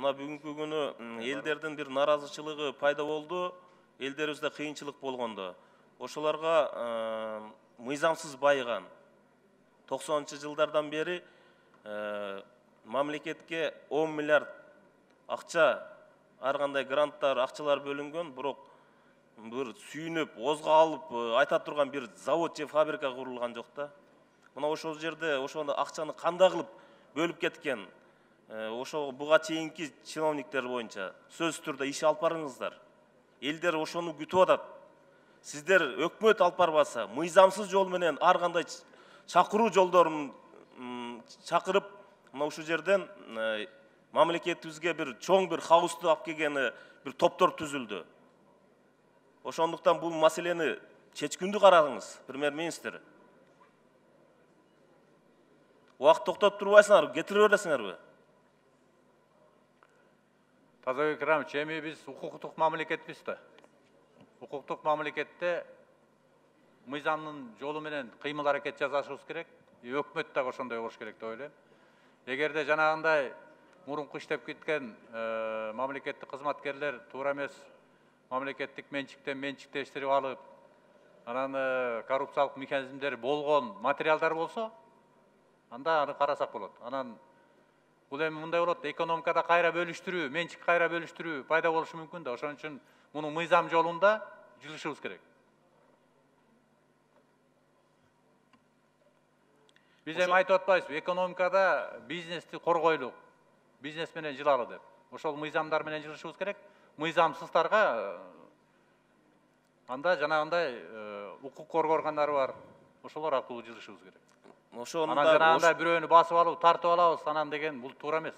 Мына бүгүнкү күнү элдердин бир наразычылыгы пайда болду. Элдерибизде кыйынчылык болгондо. Ошолорго мыйзамсыз байыган 90-жылдардан бери мамлекетке 10 миллиард акча, ар кандай гранттар, акчалар бөлүнгөн, бирок бир сүйүнүп, озго алып айта турган бир завод же фабрика курулган жок да. Мына ошол жерде ошону акчаны кандай кылып бөлүп кеткен, ошо буга чейинки чиновниктер боюнча сөзсүз түрдө иш алып барыңыздар. Элдер ошону күтүп атат. Сиздер өкмөт алып барбаса, мыйзамсыз жол менен ар кандай чакыруу жолдорун чакырып, мына ушул жерден мамлекетибизге бир чоң бир кабызды алып келгени бир топтор түзүлдү. Ошондуктан бул маселени чечкүндү карагыңыз, премьер-министр. Убакыт токтоп турбайсыңар, кетире бересиңерби? Тазабек Рамович, эми биз укуктук мамлекетпиз да. Укуктук мамлекетте мыйзамдын жолу менен кыймыл аракет жасашыбыз керек. Өкмөт дагы ошондой болуш керек деп ойлойм. Эгерде жанагындай мурунку иштеп кеткен мамлекеттик кызматкерлер туура эмес мамлекеттик менчиктен менчиктештирип алып, анан коррупциялык механизмдер болгон материалдар болсо, анда аны карасак болот. Анан бул эми мындай болот, экономикада кайра бөлүштүрүү, менчик кайра бөлүштүрүү пайда болушу мүмкүн да. Ошон үчүн муну мыйзам жолунда жылышыбыз керек. Биз эми айтып атпайбызбы, экономикада бизнести коргойлук, бизнес менен жылалы деп. Ошол мыйзамдар менен жылышыбыз керек. Мыйзамсыздарга анда жанагындай укук коргоо органдары бар. Ошолор аркылуу жылышыбыз керек. Анан жанагындай бирөөнү басып алып, тартып алабыз, анан деген бул туура эмес.